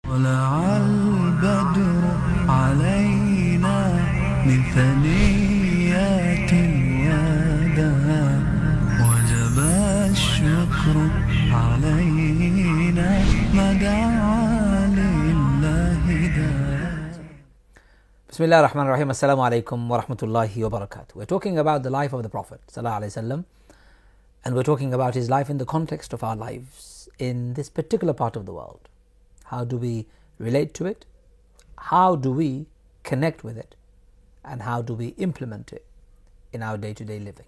طلع البدر علينا من ثنيات الوداع وجب الشكر علينا ما دعا لله داع. Bismillah ar-Rahman ar-Rahim. Assalamu alaikum wa rahmatullahi wa barakatuh. We're talking about the life of the Prophet Sallallahu Alaihi Wasallam, and we're talking about his life in the context of our lives in this particular part of the world. How do we relate to it? How do we connect with it? And how do we implement it in our day-to-day living?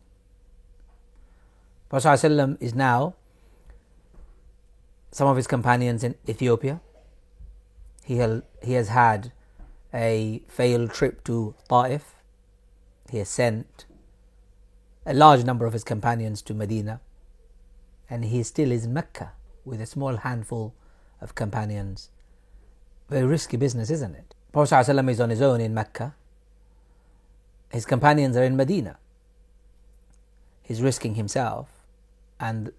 Prophet Sallallahu Alaihi Wasallam is now, some of his companions in Ethiopia. He has had a failed trip to Ta'if. He has sent a large number of his companions to Medina, and he still is in Mecca with a small handful of companions. Very risky business, isn't it? Prophet ﷺ is on his own in Mecca. His companions are in Medina. He's risking himself, and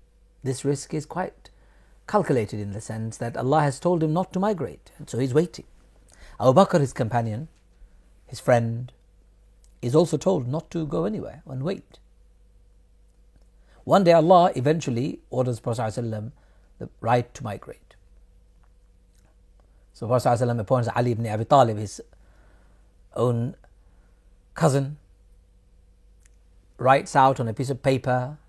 this risk is quite calculated in the sense that Allah has told him not to migrate, and so he's waiting. Abu Bakr, his companion, his friend, is also told not to go anywhere and wait. One day Allah eventually orders Prophet ﷺ the right to migrate. So Prophet ﷺ appoints Ali ibn Abi Talib, his own cousin, writes out on a piece of paper,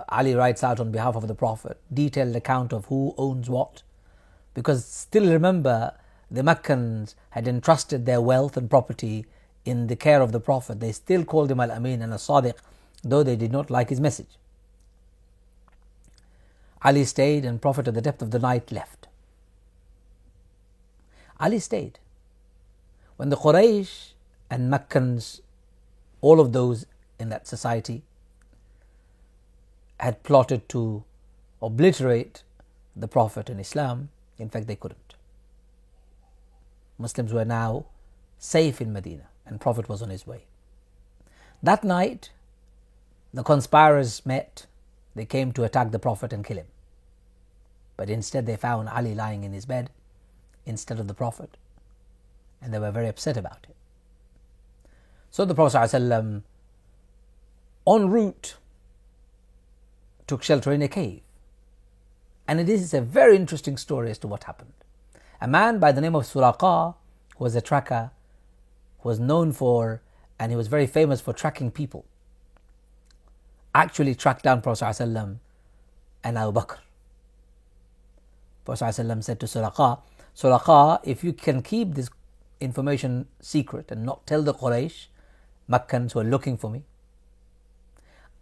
Ali writes out on behalf of the Prophet, detailed account of who owns what, because still remember, the Meccans had entrusted their wealth and property in the care of the Prophet. They still called him Al-Amin and As-Sadiq, though they did not like his message. Ali stayed, and Prophet at the depth of the night left. Ali stayed. When the Quraysh and Meccans, all of those in that society, had plotted to obliterate the Prophet and Islam, in fact they couldn't. Muslims were now safe in Medina, and Prophet was on his way. That night, the conspirators met. They came to attack the Prophet and kill him. But instead they found Ali lying in his bed instead of the Prophet, and they were very upset about it. So the Prophet ﷺ, en route, took shelter in a cave. And it is a very interesting story as to what happened. A man by the name of Suraqa, who was a tracker, was known for, and he was very famous for tracking people, actually tracked down Prophet ﷺ and Abu Bakr. Prophet ﷺ said to Suraqa, if you can keep this information secret and not tell the Quraysh, Meccans who are looking for me,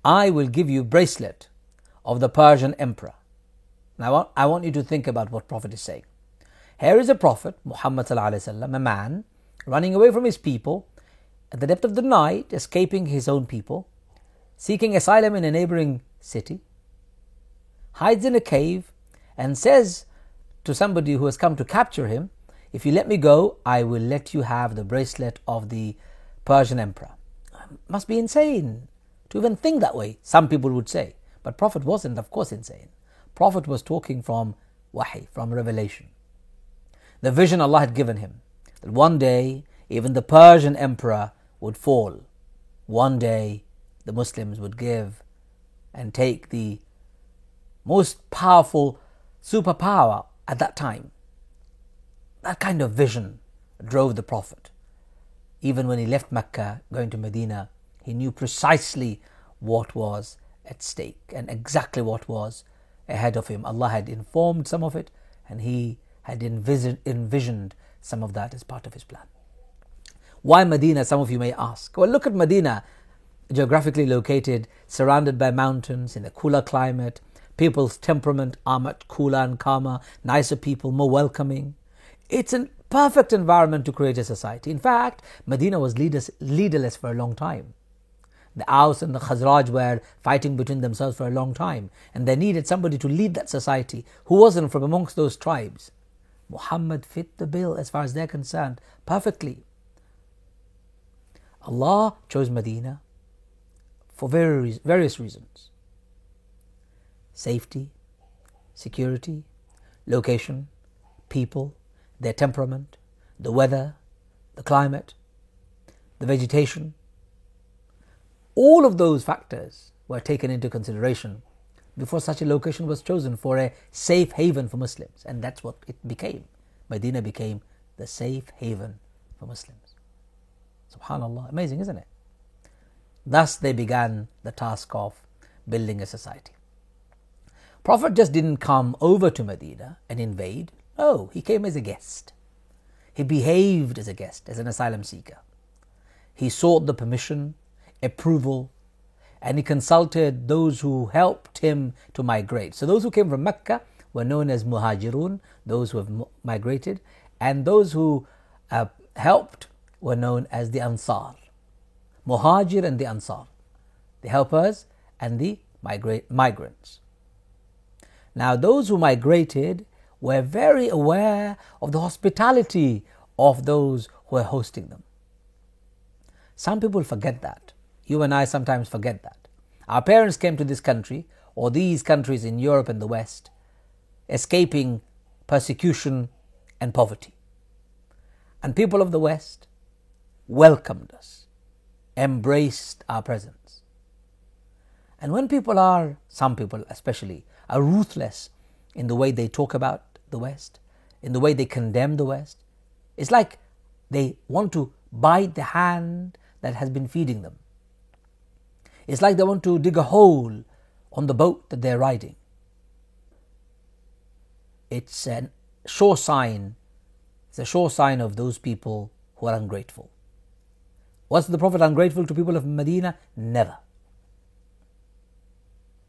I will give you a bracelet of the Persian emperor. Now I want you to think about what Prophet is saying. Here is a Prophet, Muhammad sallallahu alaihi wasallam, a man running away from his people at the depth of the night, escaping his own people, seeking asylum in a neighboring city, hides in a cave and says to somebody who has come to capture him, if you let me go, I will let you have the bracelet of the Persian emperor. Must be insane to even think that way, some people would say. But Prophet wasn't, of course, insane. Prophet was talking from wahi, from revelation. The vision Allah had given him, that one day even the Persian emperor would fall. One day the Muslims would give and take the most powerful superpower at that time. That kind of vision drove the Prophet. Even when he left Mecca going to Medina, he knew precisely what was at stake and exactly what was ahead of him. Allah had informed some of it, and he had envisioned some of that as part of his plan. Why Medina, some of you may ask? Well, look at Medina, geographically located, surrounded by mountains, in a cooler climate. People's temperament are much cooler and calmer, nicer people, more welcoming. It's a perfect environment to create a society. In fact, Medina was leaderless for a long time. The Aus and the Khazraj were fighting between themselves for a long time, and they needed somebody to lead that society who wasn't from amongst those tribes. Muhammad fit the bill as far as they're concerned perfectly. Allah chose Medina for various reasons. Safety, security, location, people, their temperament, the weather, the climate, the vegetation. All of those factors were taken into consideration before such a location was chosen for a safe haven for Muslims. And that's what it became. Medina became the safe haven for Muslims. SubhanAllah, amazing, isn't it? Thus they began the task of building a society. Prophet just didn't come over to Medina and invade. No, he came as a guest. He behaved as a guest, as an asylum seeker. He sought the permission, approval, and he consulted those who helped him to migrate. So those who came from Mecca were known as Muhajirun, those who have migrated, and those who helped were known as the Ansar. Muhajir and the Ansar, the helpers and the migrants. Now those who migrated were very aware of the hospitality of those who were hosting them. Some people forget that. You and I sometimes forget that. Our parents came to this country, or these countries in Europe and the West, escaping persecution and poverty. And people of the West welcomed us, embraced our presence. And when some people especially, are ruthless in the way they talk about the West, in the way they condemn the West, it's like they want to bite the hand that has been feeding them. It's like they want to dig a hole on the boat that they're riding. It's a sure sign of those people who are ungrateful. Was the Prophet ungrateful to people of Medina? Never.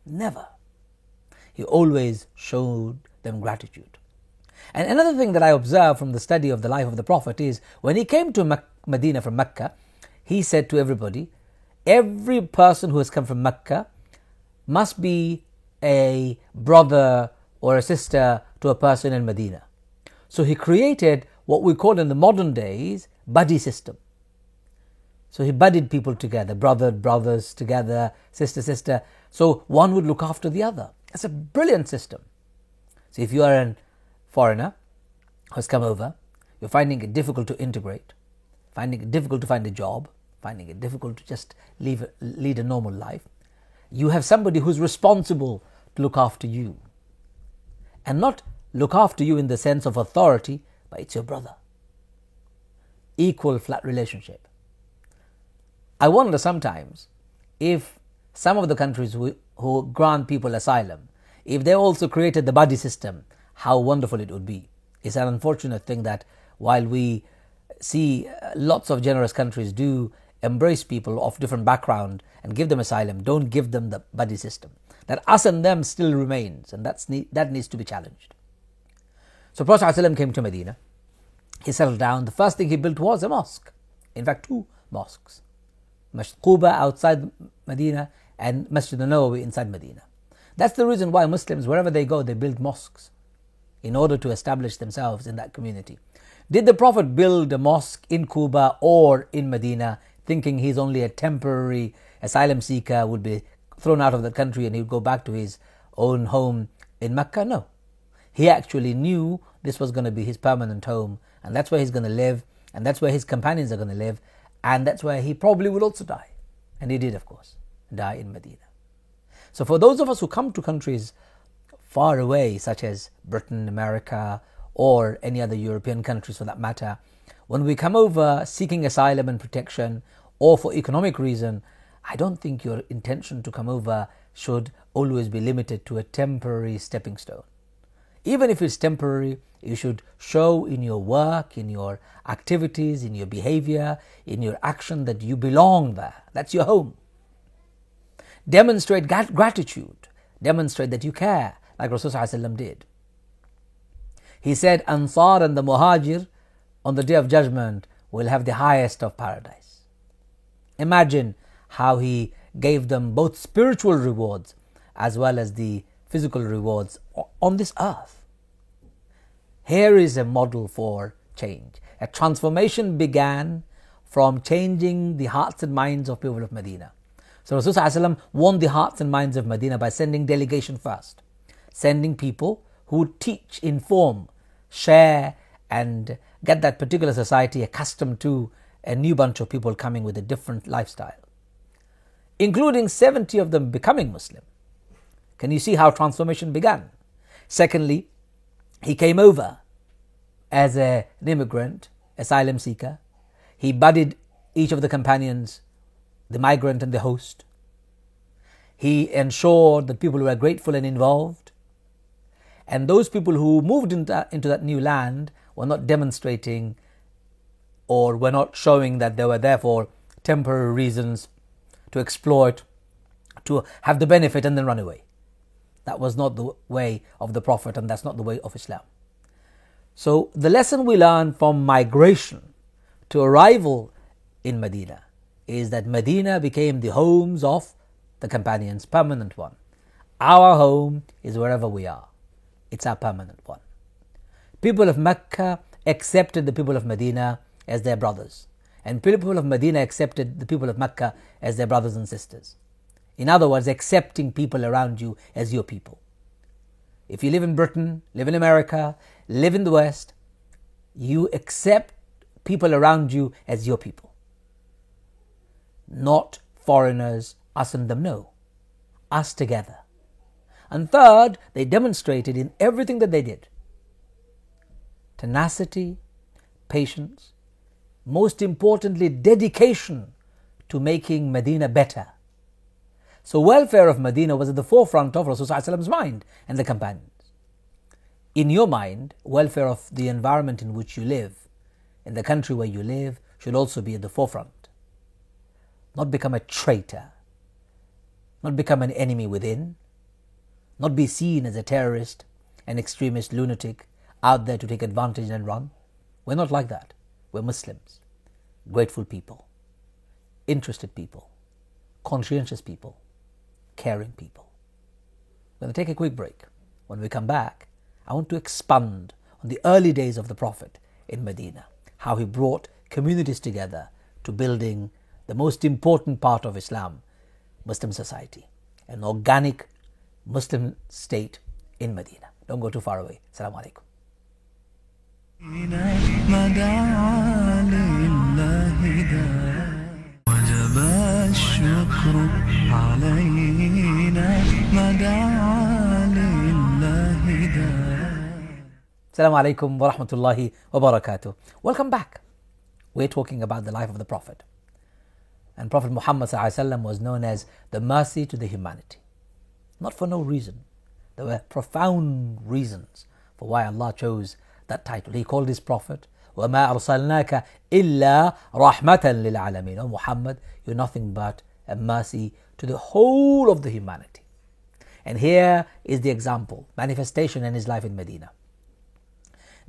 Never. He always showed them gratitude. And another thing that I observed from the study of the life of the Prophet is when he came to Medina from Mecca, he said to everybody, every person who has come from Mecca must be a brother or a sister to a person in Medina. So he created what we call in the modern days buddy system. So he buddied people together, brothers together, sister. So one would look after the other. It's a brilliant system. So if you are a foreigner who has come over, you're finding it difficult to integrate, finding it difficult to find a job, finding it difficult to just lead a normal life, you have somebody who's responsible to look after you. And not look after you in the sense of authority, but it's your brother. Equal, flat relationship. I wonder sometimes if some of the countries who grant people asylum, if they also created the buddy system, how wonderful it would be. It's an unfortunate thing that while we see lots of generous countries do embrace people of different background and give them asylum, don't give them the buddy system. That us and them still remains, and that needs to be challenged. So Prophet ﷺ came to Medina. He settled down. The first thing he built was a mosque. In fact, 2 mosques. Masjid Quba outside Medina and Masjid al-Nawawi inside Medina. That's the reason why Muslims, wherever they go, they build mosques in order to establish themselves in that community. Did the Prophet build a mosque in Quba or in Medina thinking he's only a temporary asylum seeker, would be thrown out of the country and he would go back to his own home in Mecca? No. He actually knew this was going to be his permanent home, and that's where he's going to live, and that's where his companions are going to live, and that's where he probably will also die. And he did, of course, die in Medina. So for those of us who come to countries far away, such as Britain, America, or any other European countries for that matter, when we come over seeking asylum and protection, or for economic reason, I don't think your intention to come over should always be limited to a temporary stepping stone. Even if it's temporary, you should show in your work, in your activities, in your behavior, in your action that you belong there. That's your home. Demonstrate gratitude. Demonstrate that you care, like Rasulullah ﷺ did. He said, Ansar and the Muhajir on the Day of Judgment will have the highest of paradise. Imagine how he gave them both spiritual rewards as well as the physical rewards on this earth. Here is a model for change. A transformation began from changing the hearts and minds of people of Medina. So Rasulullah ﷺ won the hearts and minds of Medina by sending delegation first. Sending people who would teach, inform share and get that particular society accustomed to a new bunch of people coming with a different lifestyle, including 70 of them becoming Muslim. Can you see how transformation began? Secondly, he came over as an immigrant, asylum seeker. He buddied each of the companions, the migrant and the host. He ensured that people were grateful and involved. And those people who moved into that new land were not demonstrating or were not showing that they were there for temporary reasons to exploit, to have the benefit and then run away. That was not the way of the Prophet, and that's not the way of Islam. So the lesson we learn from migration to arrival in Medina is that Medina became the homes of the companions, permanent one. Our home is wherever we are. It's our permanent one. People of Mecca accepted the people of Medina as their brothers, and people of Medina accepted the people of Mecca as their brothers and sisters. In other words, accepting people around you as your people. If you live in Britain, live in America, live in the West, you accept people around you as your people. Not foreigners, us and them, no. Us together. And third, they demonstrated in everything that they did tenacity, patience, most importantly, dedication to making Medina better. So welfare of Medina was at the forefront of Rasulullah's mind and the companions. In your mind, welfare of the environment in which you live, in the country where you live, should also be at the forefront. Not become a traitor, not become an enemy within, not be seen as a terrorist, an extremist lunatic out there to take advantage and run. We're not like that. We're Muslims, grateful people, interested people, conscientious people, caring people. We're going to take a quick break. When we come back, I want to expand on the early days of the Prophet in Medina, how he brought communities together to building the most important part of Islam, Muslim society, an organic Muslim state in Medina. Don't go too far away. Assalamu alaikum. ما دعا لله داع وجب الشكر علينا ما دعا لله داع. Assalamu alaikum wa rahmatullahi wa barakatuh. Welcome back. We're talking about the life of the Prophet. And Prophet Muhammad ﷺ was known as the mercy to the humanity. Not for no reason. There were profound reasons for why Allah chose that title. He called his Prophet, وَمَا أَرْسَلْنَاكَ إِلَّا رَحْمَةً لِلْعَالَمِينَ. Oh Muhammad, you're nothing but a mercy to the whole of the humanity. And here is the example, manifestation in his life in Medina.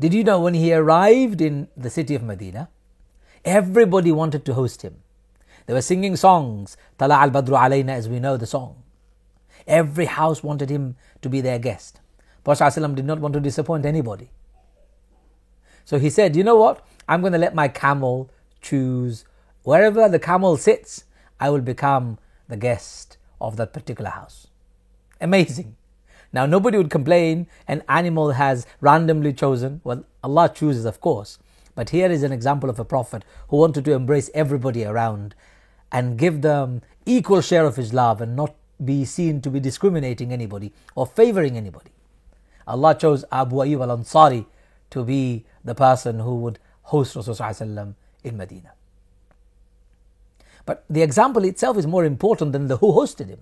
Did you know when he arrived in the city of Medina, everybody wanted to host him. They were singing songs, طَلَعَ الْبَدْرُ عَلَيْنَا, as we know the song. Every house wanted him to be their guest. Prophet ﷺ did not want to disappoint anybody. So he said, you know what? I'm going to let my camel choose. Wherever the camel sits, I will become the guest of that particular house. Amazing. Now nobody would complain an animal has randomly chosen. Well, Allah chooses, of course. But here is an example of a prophet who wanted to embrace everybody around and give them equal share of his love and not be seen to be discriminating anybody or favoring anybody. Allah chose Abu Ayyub al-Ansari to be the person who would host Rasulullah in Medina. But the example itself is more important than the who hosted him.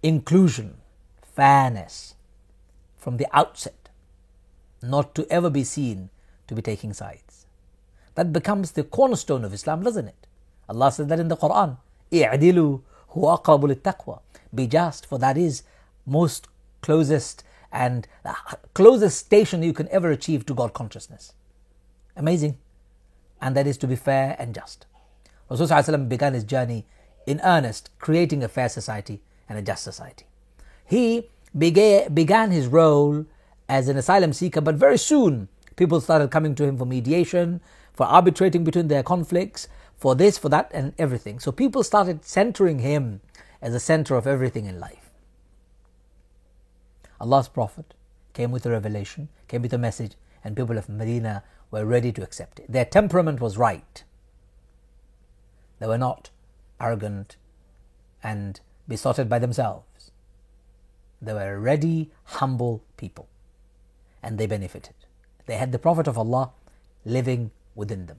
Inclusion, fairness from the outset, not to ever be seen to be taking sides. That becomes the cornerstone of Islam, doesn't it? Allah said that in the Quran, اِعْدِلُوا هُوَ أَقْرَبُ لِلتَّقْوَى. Be just, for that is most closest and the closest station you can ever achieve to God consciousness. Amazing. And that is to be fair and just. Rasulullah began his journey in earnest, creating a fair society and a just society. He began his role as an asylum seeker, but very soon people started coming to him for mediation, for arbitrating between their conflicts, for this, for that, and everything. So people started centering him as the center of everything in life. Allah's Prophet came with a revelation, came with a message, and people of Medina were ready to accept it. Their temperament was right. They were not arrogant and besotted by themselves. They were ready, humble people, and they benefited. They had the Prophet of Allah living within them.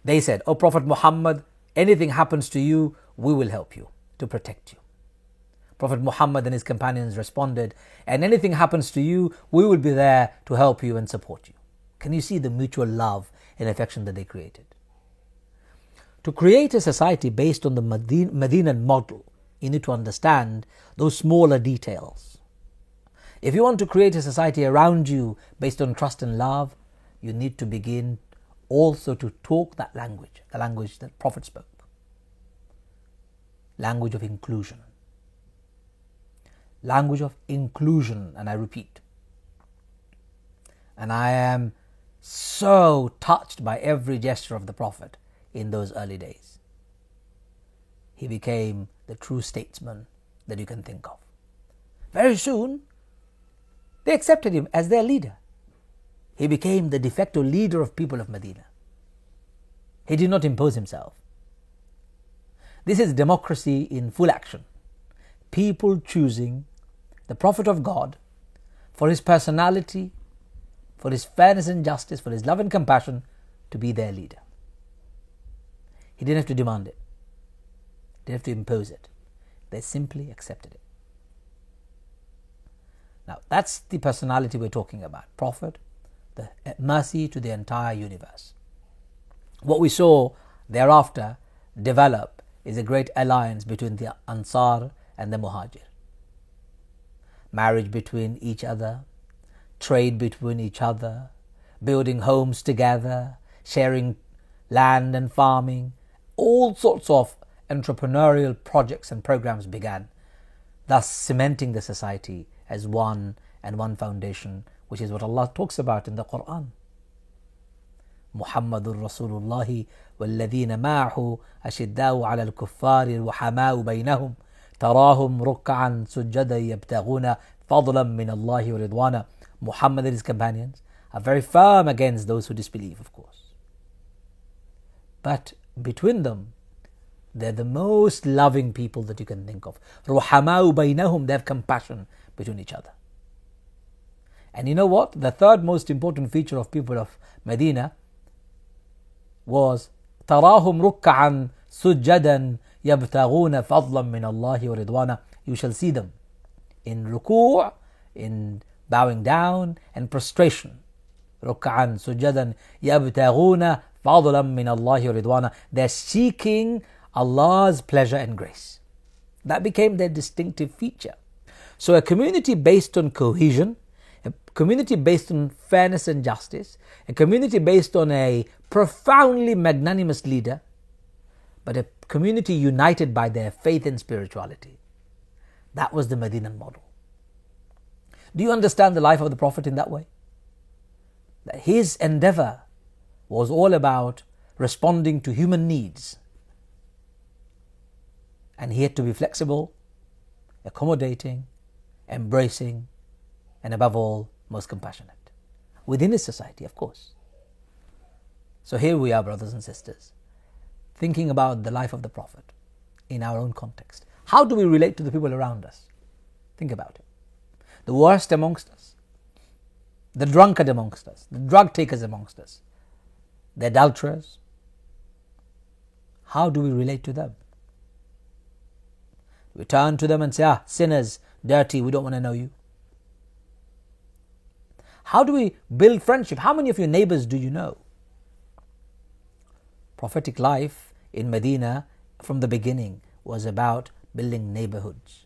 They said, "O Prophet Muhammad, anything happens to you, we will help you to protect you." Prophet Muhammad and his companions responded, "And anything happens to you, we will be there to help you and support you." Can you see the mutual love and affection that they created? To create a society based on the Medinan model, you need to understand those smaller details. If you want to create a society around you based on trust and love, you need to begin also to talk that language, the language that Prophet spoke. Language of inclusion. Language of inclusion, and I repeat. And I am so touched by every gesture of the Prophet in those early days. He became the true statesman that you can think of. Very soon, they accepted him as their leader. He became the de facto leader of people of Medina. He did not impose himself. This is democracy in full action. People choosing the Prophet of God for his personality, for his fairness and justice, for his love and compassion to be their leader. He didn't have to demand it. They didn't have to impose it. They simply accepted it. Now, that's the personality we're talking about. Prophet, the mercy to the entire universe. What we saw thereafter develop is a great alliance between the Ansar and the Muhajir. Marriage between each other, trade between each other, building homes together, sharing land and farming, all sorts of entrepreneurial projects and programs began, thus cementing the society as one and one foundation, which is what Allah talks about in the Quran. Muhammadur Rasulullah والذين معه أشداء على الكفار رحماء بينهم تراهم ركعا سجدا يبتغون فضلا من الله ورضوانا. Muhammad and his companions are very firm against those who disbelieve, of course. But between them, they're the most loving people that you can think of. رحماء بينهم, they have compassion between each other. And you know what? The third most important feature of people of Medina was تراهم ركعا سجدا يبتغون فضلا من الله ورضوانا. You shall see them in ruku', in bowing down and prostration. ركعا سجدا يبتغون فضلا من الله ورضوانا. They're seeking Allah's pleasure and grace. That became their distinctive feature. So a community based on cohesion, a community based on fairness and justice, a community based on a profoundly magnanimous leader, but a community united by their faith and spirituality. That was the Medinan model. Do you understand the life of the Prophet in that way? That his endeavor was all about responding to human needs. And he had to be flexible, accommodating, embracing, and above all, most compassionate. Within his society, of course. So here we are, brothers and sisters, thinking about the life of the Prophet in our own context. How do we relate to the people around us? Think about it. The worst amongst us, the drunkard amongst us, the drug takers amongst us, the adulterers. How do we relate to them? We turn to them and say, sinners, dirty, we don't want to know you. How do we build friendship? How many of your neighbors do you know? Prophetic life in Medina from the beginning was about building neighborhoods.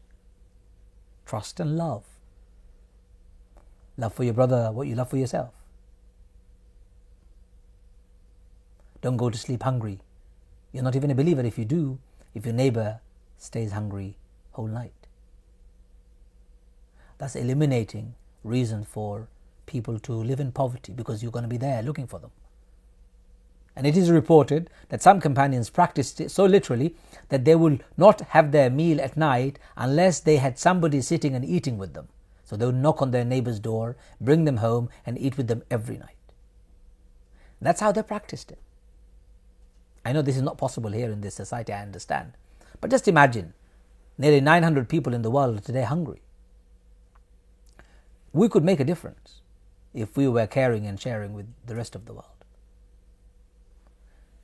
Trust and love. Love for your brother what you love for yourself. Don't go to sleep hungry. You're not even a believer if you do, if your neighbor stays hungry whole night. That's eliminating reason for people to live in poverty, because you're going to be there looking for them. And it is reported that some companions practiced it so literally that they will not have their meal at night unless they had somebody sitting and eating with them. So they would knock on their neighbor's door, bring them home, and eat with them every night. That's how they practiced it. I know this is not possible here in this society, I understand. But just imagine, nearly 900 people in the world today hungry. We could make a difference if we were caring and sharing with the rest of the world.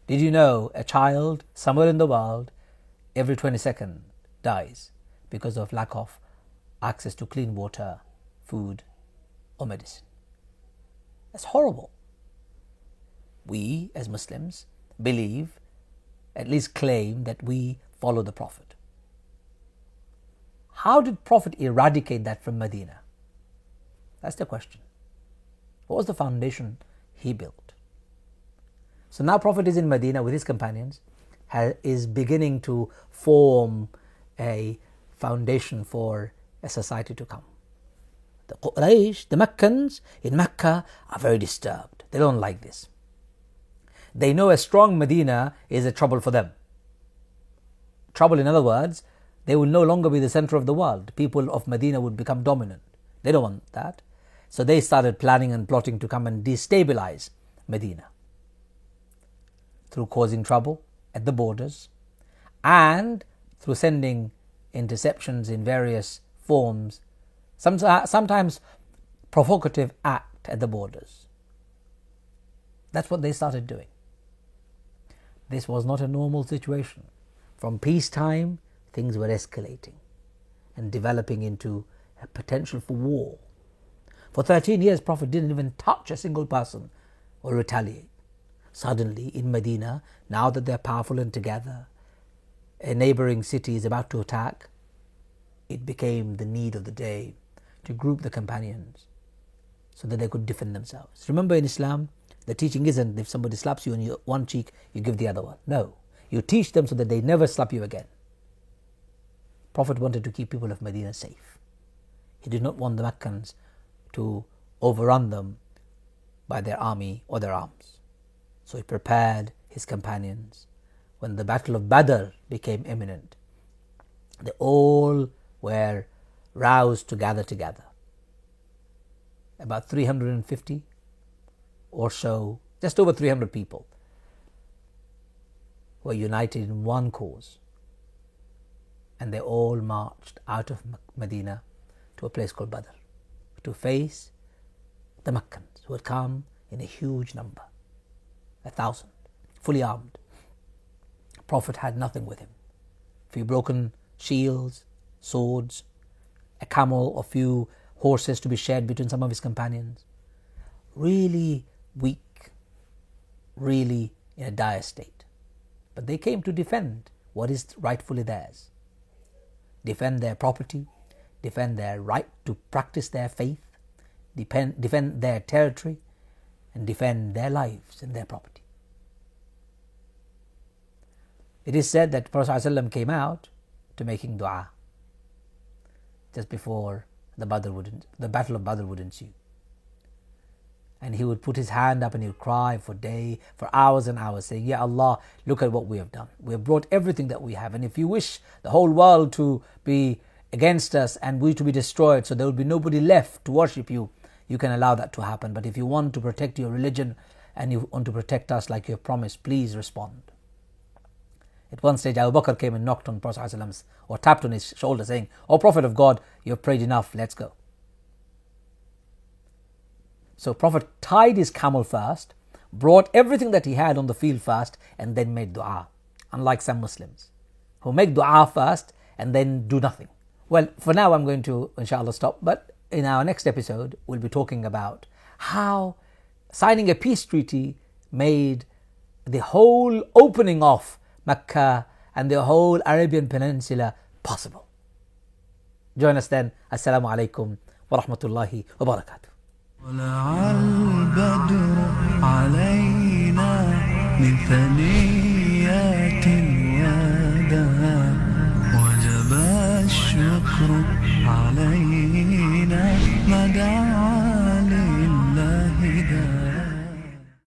Did you know a child somewhere in the world every 20 seconds dies because of lack of access to clean water, food, or medicine? That's horrible. We as Muslims believe, at least claim, that we follow the Prophet. How did Prophet eradicate that from Medina? That's the question. What was the foundation he built? So now Prophet is in Medina with his companions, is beginning to form a foundation for a society to come. The Quraysh, the Meccans in Mecca are very disturbed. They don't like this. They know a strong Medina is a trouble for them. Trouble, in other words, they will no longer be the center of the world. People of Medina would become dominant. They don't want that. So they started planning and plotting to come and destabilize Medina through causing trouble at the borders and through sending interceptions in various forms, sometimes provocative act at the borders. That's what they started doing. This was not a normal situation. From peacetime, things were escalating and developing into a potential for war. For 13 years, Prophet didn't even touch a single person or retaliate. Suddenly, in Medina, now that they're powerful and together, a neighboring city is about to attack, it became the need of the day to group the companions so that they could defend themselves. Remember, in Islam, the teaching isn't if somebody slaps you on your one cheek, you give the other one. No, you teach them so that they never slap you again. Prophet wanted to keep people of Medina safe. He did not want the Meccans to overrun them by their army or their arms. So he prepared his companions. When the Battle of Badr became imminent, they all were roused to gather together. About 350 or so, just over 300 people were united in one cause. And they all marched out of Medina to a place called Badr to face the Meccans who had come in a huge number, 1,000, fully armed. Prophet had nothing with him. A few broken shields, swords, a camel, a few horses to be shared between some of his companions. Really weak, really in a dire state. But they came to defend what is rightfully theirs. Defend their property, defend their right to practice their faith, defend their territory, and defend their lives and their property. It is said that Prophet ﷺ came out to making dua just before the Battle of Badr would ensue. And he would put his hand up and he would cry for hours and hours, saying, Ya Allah, look at what we have done. We have brought everything that we have. And if you wish the whole world to be against us and we to be destroyed, so there will be nobody left to worship you, you can allow that to happen. But if you want to protect your religion and you want to protect us like you have promised, please respond. At one stage, Abu Bakr came and knocked on Prophet ﷺ, or tapped on his shoulder, saying, O Prophet of God, you have prayed enough, let's go. So Prophet tied his camel first, brought everything that he had on the field first, and then made dua. Unlike some Muslims who make dua first and then do nothing. Well, for now I'm going to inshallah stop, but in our next episode we'll be talking about how signing a peace treaty made the whole opening of Mecca and the whole Arabian Peninsula possible. Join us then. Assalamu alaikum wa rahmatullahi wa barakatuh. طلع البدر علينا من ثني